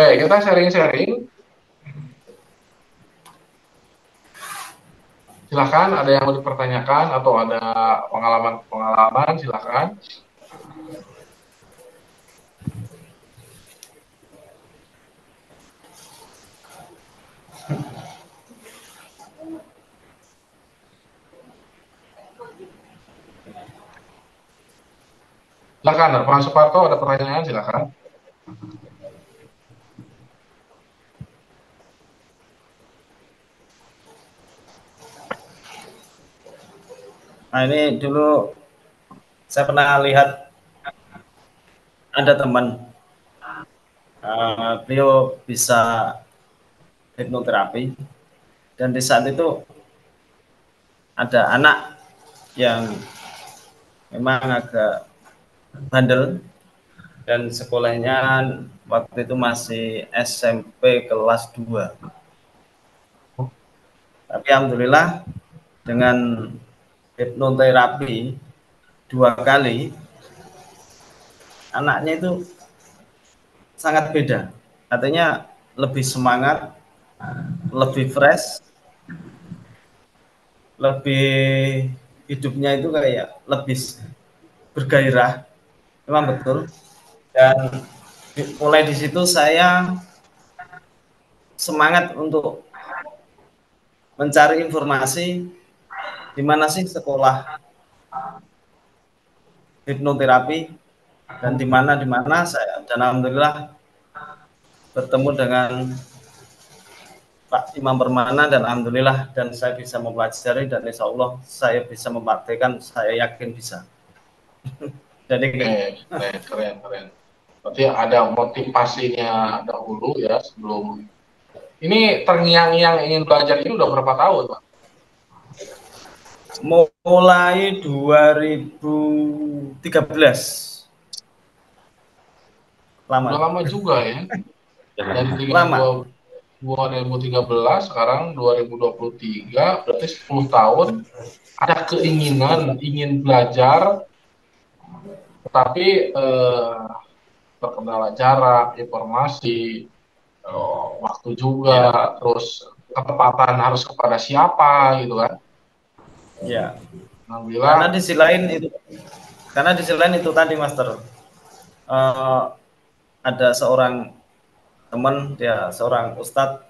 Kita sharing-sharing. Silahkan, ada yang mau dipertanyakan atau ada pengalaman-pengalaman, silahkan. Silahkan, Pak Suparto ada pertanyaan, silahkan. Nah, ini dulu saya pernah lihat ada teman, beliau bisa hipnoterapi, dan di saat itu ada anak yang memang agak bandel, dan sekolahnya waktu itu masih SMP kelas 2. Tapi alhamdulillah dengan hipnoterapi 2 kali, anaknya itu sangat beda. Artinya lebih semangat, lebih fresh, lebih hidupnya itu kayak lebih bergairah. Memang betul. Dan mulai di situ saya semangat untuk mencari informasi di mana sih sekolah hipnoterapi, dan di mana saya, dan alhamdulillah bertemu dengan Pak Imam Permana, dan alhamdulillah dan saya bisa mempelajari, dan insya Allah saya bisa mempraktekkan, saya yakin bisa. Jadi Keren. Berarti ada motivasinya dahulu ya sebelum. Ini terngiang-ngiang ingin belajar ini udah berapa tahun, Pak? mulai 2013. Udah lama juga ya. Dari Lama. 2013 sekarang 2023, berarti 10 tahun ada keinginan ingin belajar, tetapi terkendala jarak, informasi, waktu juga, Ya. terus ketepatan harus kepada siapa gitu kan. Ya. Alhamdulillah. Karena di sisi lain itu tadi, Master, ada seorang teman, dia seorang ustadz,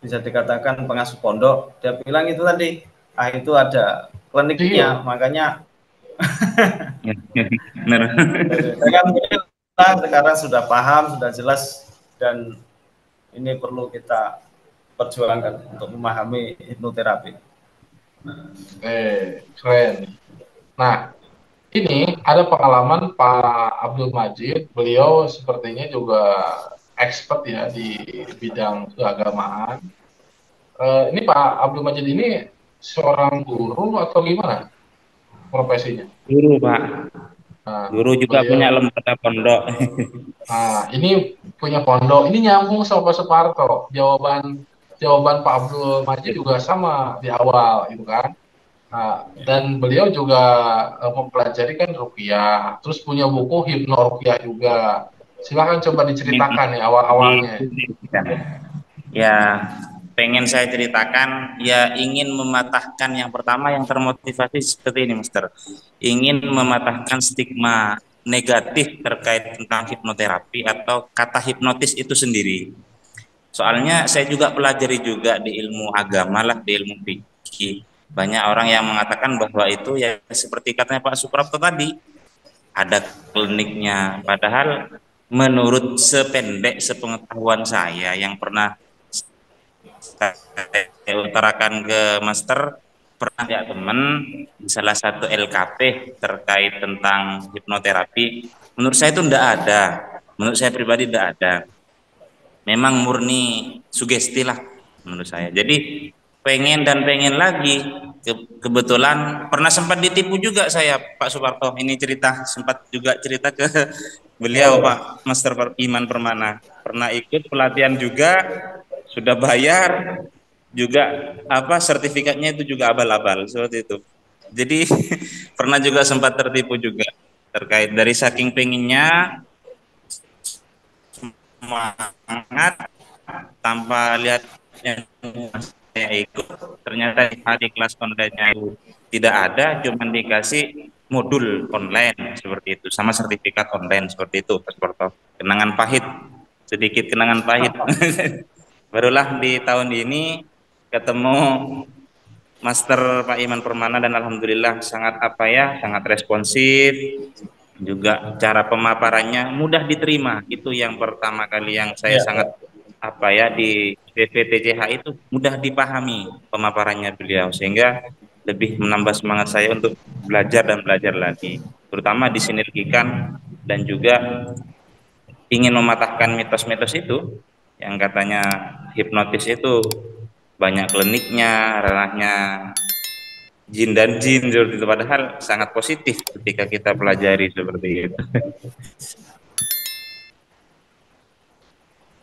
bisa dikatakan pengasuh pondok, dia bilang itu tadi, itu ada kliniknya, makanya sekarang sudah paham, sudah jelas, dan ini perlu kita perjuangkan untuk memahami hipnoterapi. Keren. Nah, ini ada pengalaman Pak Abdul Majid, beliau sepertinya juga expert ya di bidang keagamaan. Ini Pak Abdul Majid ini seorang guru atau gimana profesinya? Guru, Pak. Nah, Guru juga punya lembaga pondok. Nah, ini punya pondok. Ini nyambung sama Pak Suparto. Jawaban Pak Abdul Majid juga sama di awal, gitu kan? Nah, dan beliau juga mempelajari kan ruqyah, terus punya buku Hipno Ruqyah juga. Silakan coba diceritakan ya awal-awalnya. Ya, pengen saya ceritakan, ya ingin mematahkan, yang pertama yang termotivasi seperti ini, Mister. Ingin mematahkan stigma negatif terkait tentang hipnoterapi atau kata hipnotis itu sendiri. Soalnya saya juga pelajari juga di ilmu agama lah, di ilmu fikih. Banyak orang yang mengatakan bahwa itu ya seperti katanya Pak Suprapto tadi, ada kliniknya. Padahal menurut sepengetahuan saya yang pernah saya utarakan ke Master, pernah ya teman di salah satu LKP terkait tentang hipnoterapi, menurut saya itu tidak ada, menurut saya pribadi tidak ada, memang murni sugesti lah menurut saya. Jadi pengen dan pengen lagi. Kebetulan pernah sempat ditipu juga saya, Pak Suparto, ini cerita, sempat juga cerita ke beliau, Pak Master Iman Permana, pernah ikut pelatihan juga, sudah bayar juga, apa sertifikatnya itu juga abal-abal seperti itu. Jadi pernah juga sempat tertipu juga terkait dari saking pengennya semangat tanpa lihat yang saya ikut, ternyata di hari kelas online-nya itu tidak ada, cuma dikasih modul online seperti itu sama sertifikat online seperti itu, Mas Porto. Kenangan pahit, sedikit kenangan pahit. Barulah di tahun ini ketemu Master Pak Iman Permana dan alhamdulillah sangat sangat responsif, juga cara pemaparannya mudah diterima. Itu yang pertama kali yang saya Ya, sangat di BPTCH itu mudah dipahami pemaparannya beliau, sehingga lebih menambah semangat saya untuk belajar dan belajar lagi, terutama disinergikan dan juga ingin mematahkan mitos-mitos itu yang katanya hipnotis itu banyak kliniknya, ranahnya jin dan jin seperti itu, padahal sangat positif ketika kita pelajari seperti itu.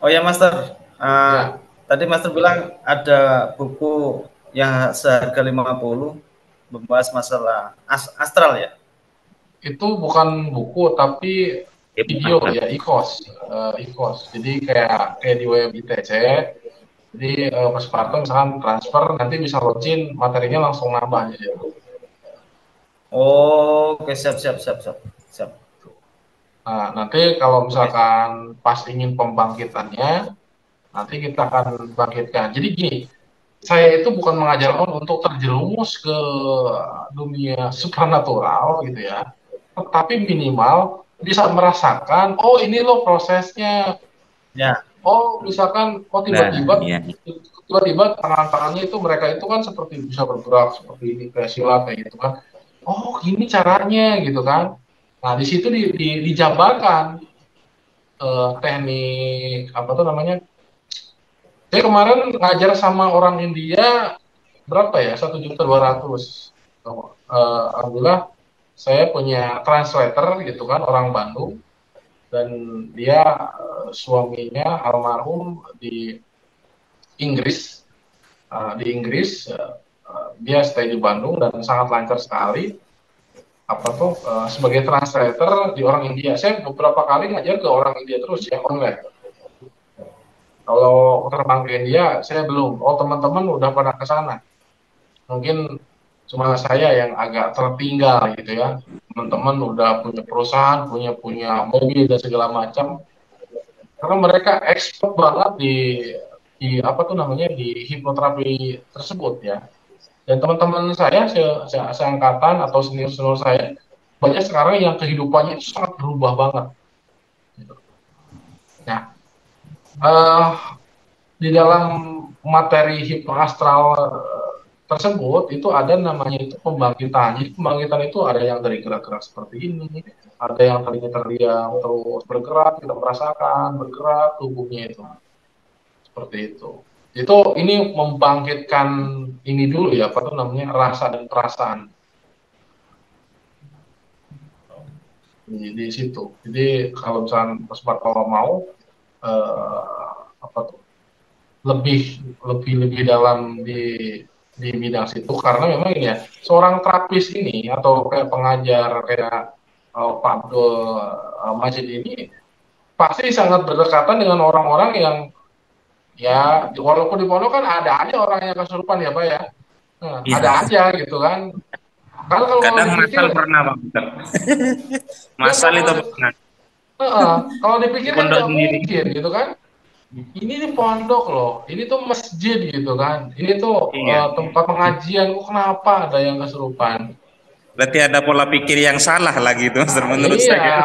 oh ya Master, Ya, tadi Master bilang ada buku yang seharga 50 membahas masalah astral ya. itu bukan buku tapi video ya, e-course, e-course. Jadi kayak di web ITC. Jadi Mas Parto misalkan transfer nanti bisa login materinya langsung nambah aja. Oh, oke, siap siap siap siap siap. Nah, nanti kalau misalkan pas ingin pembangkitannya, nanti kita akan bangkitkan. Jadi gini, saya itu bukan mengajarkan untuk terjerumus ke dunia supranatural gitu ya, tetapi minimal bisa merasakan, oh ini loh prosesnya. Ya, Oh, misalkan, oh Nah, tiba-tiba iya. tiba-tiba tangan-tangannya itu mereka itu kan seperti bisa bergerak seperti ini kayak silat kayak gitu kan. Oh, gini caranya gitu kan. Nah, di situ dijabarkan teknik apa tuh namanya? Saya kemarin ngajar sama orang India berapa ya? 1.200.000. Alhamdulillah saya punya translator gitu kan, orang Bandung, dan dia suaminya almarhum di Inggris. Dia stay di Bandung dan sangat lancar sekali sebagai translator di orang India. Saya beberapa kali ngajar ke orang India terus ya online. Kalau terbang ke India saya belum. Oh, teman-teman udah pada ke sana. Mungkin cuma saya yang agak tertinggal gitu ya. Teman-teman udah punya perusahaan, punya mobil dan segala macam. Karena mereka expert banget di apa tuh namanya di hipnoterapi tersebut ya. Dan teman-teman saya seangkatan atau senior-senior saya banyak sekarang yang kehidupannya itu sangat berubah banget. Gitu. Nah, eh, di dalam materi hipnoastral tersebut itu ada namanya itu pembangkitan. Jadi pembangkitan itu ada yang dari gerak-gerak seperti ini, ada yang tadinya terdiam terus bergerak, kita merasakan bergerak tubuhnya itu seperti itu. Itu ini membangkitkan ini dulu ya, apa tuh namanya rasa dan perasaan di situ. Jadi kalau misalnya Mas Marto mau apa tuh lebih dalam di bidang situ karena memang ini ya seorang terapis ini atau kayak pengajar kayak Pak Abdul Majid ini pasti sangat berdekatan dengan orang-orang yang ya walaupun di pondok kan ada aja orang yang kesurupan ya Pak ya. Nah, Iya. ada aja gitu kan. Kalau Kadang dipikir, masal pernah Bang. ya Masal itu kalau pernah. kalau dipikir kan Pondok nggak sendiri. mungkin gitu kan. Ini nih pondok loh, ini tuh masjid gitu kan, ini tuh Iya. tempat pengajian, kok kenapa ada yang kesurupan? Berarti ada pola pikir yang salah lagi itu, Mas, menurut Iya, saya.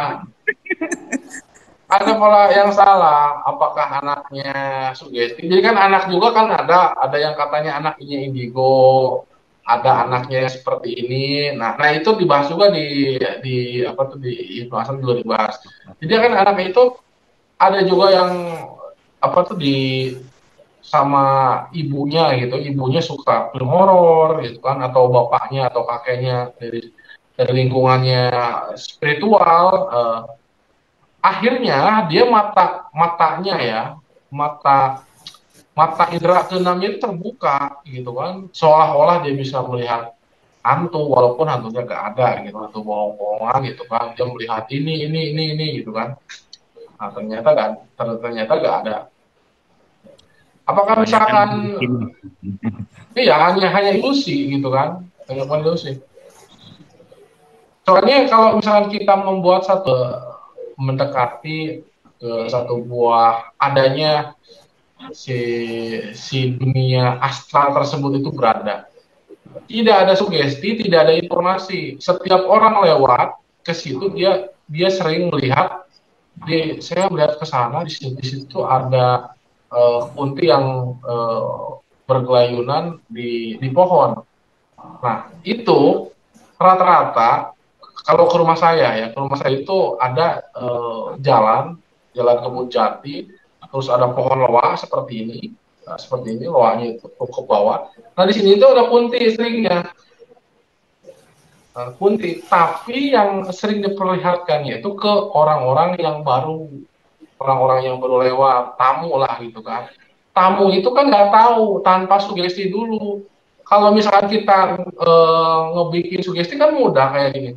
ada pola yang salah. Apakah anaknya sugesti? Jadi kan anak juga kan ada yang katanya anaknya indigo, ada anaknya seperti ini. Nah itu dibahas juga di apa tuh di hipnosis juga dibahas. Jadi kan anak itu ada juga yang apa tuh di sama ibunya gitu, ibunya suka film horor gitu kan, atau bapaknya atau kakeknya dari lingkungannya spiritual. Akhirnya dia matanya ya mata mata indera keenamnya itu terbuka gitu kan, seolah-olah dia bisa melihat hantu walaupun hantunya gak ada gitu, hantu bohong-bohongan gitu kan, dia melihat ini gitu kan. Nah, ternyata nggak ada. Apakah Kebanyakan misalkan ini. iya hanya ilusi gitu kan? Hanya ilusi. Soalnya kalau misalkan kita membuat mendekati ke satu buah adanya si dunia astral tersebut itu berada. Tidak ada sugesti, tidak ada informasi. Setiap orang lewat ke situ dia sering melihat, saya melihat ke sana di situ ada kunti yang bergelayunan di pohon. Nah, itu rata-rata kalau ke rumah saya ya, ke rumah saya itu ada jalan kebun jati, terus ada pohon loa seperti ini loanya itu ke bawah. Nah di sini itu ada kunti seringnya, kunti. Tapi yang sering diperlihatkan yaitu ke orang-orang yang baru lewat, tamu lah gitu kan. Tamu itu kan nggak tahu tanpa sugesti dulu. Kalau misalkan kita ngebikin sugesti kan mudah kayak gini.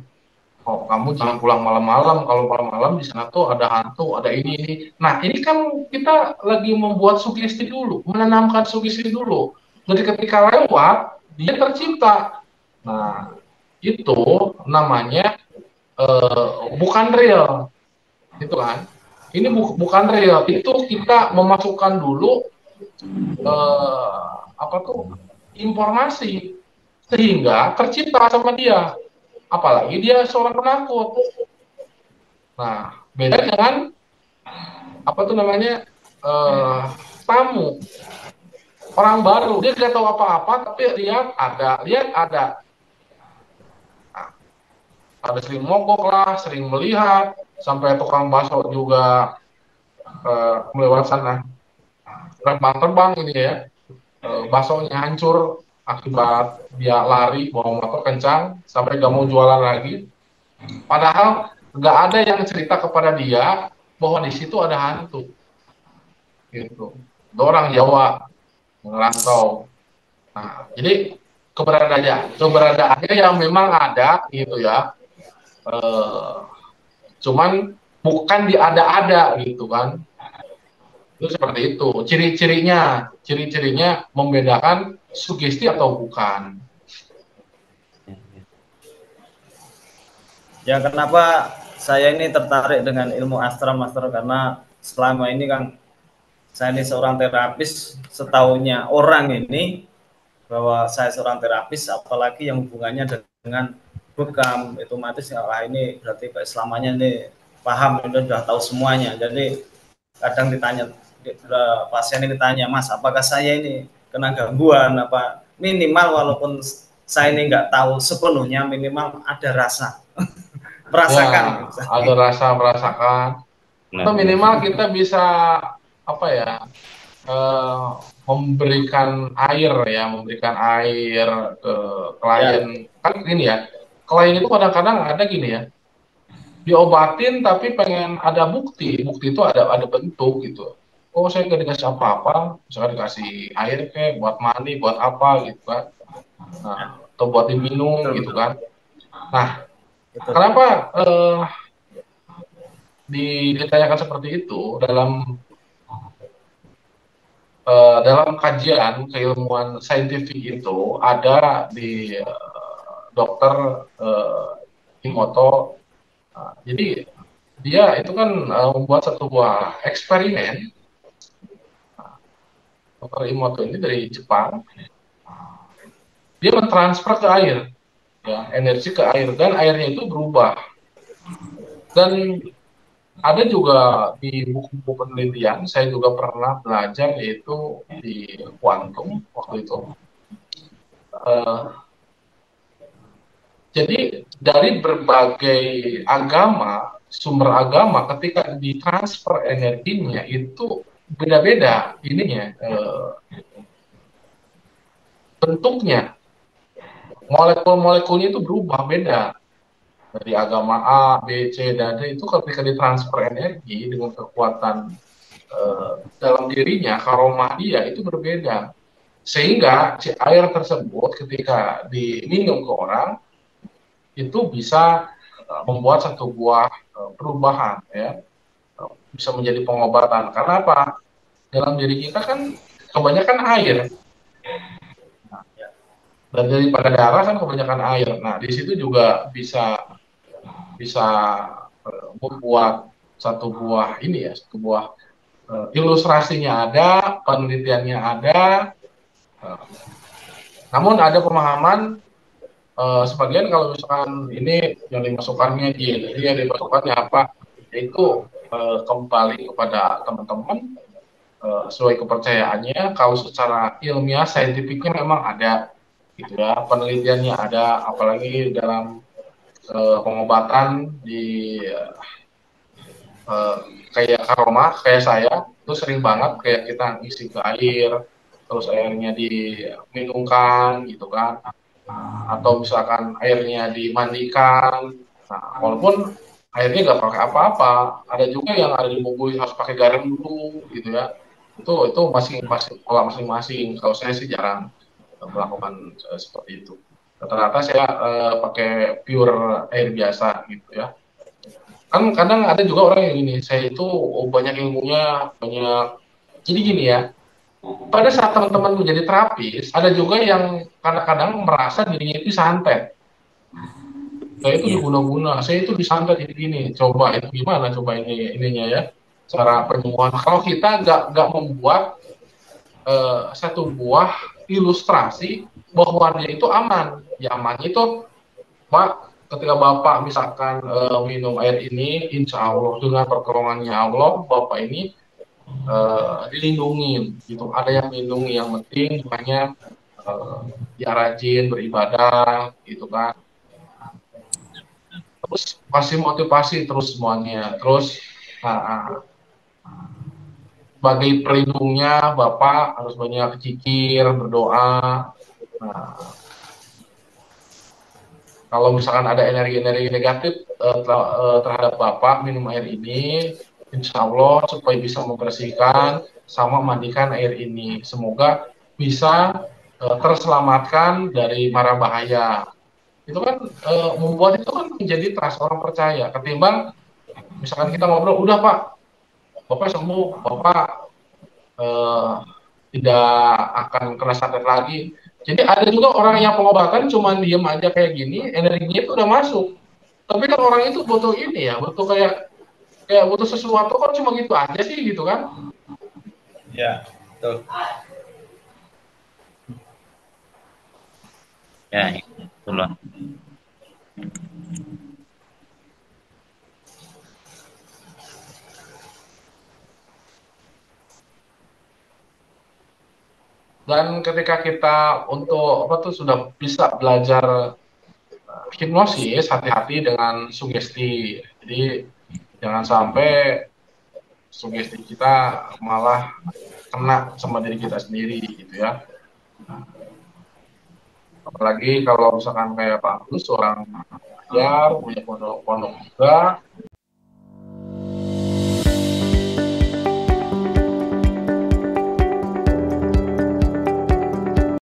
Oh, kamu jangan pulang malam-malam. Kalau malam-malam di sana tuh ada hantu, ada ini. Nah, ini kan kita lagi membuat sugesti dulu, menanamkan sugesti dulu. Jadi ketika lewat, dia tercipta. Nah, itu namanya bukan real, itu kan? Ini bukan real. Itu kita memasukkan dulu apa tuh informasi sehingga tercipta sama dia. Apalagi dia seorang penakut. Nah, beda dengan apa tuh namanya tamu, orang baru, dia tidak tahu apa-apa, tapi lihat ada, nah, ada sering mogok lah, sering melihat, sampai tukang bakso juga melewat sana, terbang ini ya, baksonya hancur akibat dia lari bawa motor kencang sampai gak mau jualan lagi. Padahal nggak ada yang cerita kepada dia bahwa di situ ada hantu. Gitu. Itu orang Jawa ngerantau. Nah, jadi keberadaannya yang memang ada gitu ya. Cuman bukan diada-ada gitu kan. Itu seperti itu. Ciri-cirinya membedakan sugesti atau bukan. Ya, kenapa saya ini tertarik dengan ilmu astral, Master? Karena selama ini kan saya ini seorang terapis, setahunya orang ini bahwa saya seorang terapis, apalagi yang hubungannya dengan bekam, itu mati, wah ini berarti keislamannya ini paham, ini sudah tahu semuanya. Jadi kadang ditanya, pasien ini ditanya, Mas, apakah saya ini kena gangguan? Apa minimal walaupun saya ini nggak tahu sepenuhnya, minimal ada rasa merasakan. Ya, ada rasa merasakan. Atau minimal kita bisa apa ya? Memberikan air ke klien. Ya. Kan gini ya, klien itu kadang-kadang ada gini ya, diobatin tapi pengen ada bukti itu ada bentuk gitu. Oh, saya nggak dikasih apa-apa, misalnya dikasih air kayak buat mandi, buat apa gitu kan, nah, atau buat diminum gitu kan. Nah, kenapa ditanyakan seperti itu dalam kajian keilmuan saintifik itu ada di dokter Himoto. Jadi dia itu kan membuat satu buah eksperimen. Dokter Himoto ini dari Jepang. Dia mentransfer ke air, ya, energi ke air, dan airnya itu berubah. Dan ada juga di buku-buku penelitian, saya juga pernah belajar yaitu di kuantum waktu itu. Jadi dari berbagai agama, sumber agama, ketika ditransfer energinya itu beda-beda ininya, bentuknya, molekul-molekulnya itu berubah beda. Dari agama A, B, C, dan D itu ketika ditransfer energi dengan kekuatan dalam dirinya, karomah dia itu berbeda. Sehingga si air tersebut ketika diminum ke orang, itu bisa membuat satu buah perubahan ya. bisa menjadi pengobatan. Karena apa? Dalam diri kita kan kebanyakan air, dan daripada darah kan kebanyakan air. Nah, di situ juga bisa bisa membuat satu buah ini ya, satu buah ilustrasinya ada, penelitiannya ada. Namun ada pemahaman sebagian kalau misalkan ini yang dimasukkannya jin, ini yang dimasukkannya apa, itu kembali kepada teman-teman sesuai kepercayaannya. Kalau secara ilmiah, saintifiknya memang ada, gitu ya, penelitiannya ada, apalagi dalam pengobatan di kayak aroma, kayak saya itu sering banget kayak kita isi ke air, terus airnya diminumkan, gitu kan, atau misalkan airnya dimandikan. Nah, walaupun airnya nggak pakai apa-apa, ada juga yang ada dibubuhin harus pakai garam dulu, gitu ya. Itu masing-masing pola masing-masing. Kalau saya sih jarang melakukan seperti itu. Rata-rata saya pakai pure air biasa, gitu ya. Kan kadang ada juga orang yang gini, saya itu banyak ilmunya, banyak. Jadi gini ya, pada saat teman-teman menjadi terapis, ada juga yang kadang-kadang merasa dirinya itu santet. Saya itu diguna-guna, saya itu disantet ini, coba itu gimana, coba ininya ya, cara penyembuhan. Kalau kita nggak membuat satu buah ilustrasi bahwa dia itu aman, ya aman itu, Pak, ketika Bapak misalkan minum air ini, insya Allah dengan pertolongannya Allah, Bapak ini dilindungi, gitu. Ada yang melindungi, yang penting semuanya ya rajin beribadah, gitu kan. Terus kasih motivasi terus semuanya. Terus sebagai pelindungnya, Bapak harus banyak zikir, berdoa. Nah, kalau misalkan ada energi-energi negatif terhadap Bapak, minum air ini, insya Allah supaya bisa membersihkan sama mandikan air ini. Semoga bisa terselamatkan dari mara bahaya. Itu kan membuat itu kan menjadi trust, orang percaya. Ketimbang misalkan kita ngobrol, udah Pak, Bapak sembuh, Bapak tidak akan kena santet lagi. Jadi ada juga orang yang pengobatan cuma diem aja kayak gini, energinya itu udah masuk. Tapi kan orang itu butuh ini ya, butuh kayak butuh sesuatu, kok cuma gitu aja sih, gitu kan? Ya, betul. Ya, itulah. Dan ketika kita untuk apa tuh sudah bisa belajar hipnosis, hati-hati dengan sugesti. Jadi jangan sampai sugesti kita malah kena sama diri kita sendiri, gitu ya. Apalagi kalau misalkan kayak Pak Agus, seorang ajar, punya pondok juga,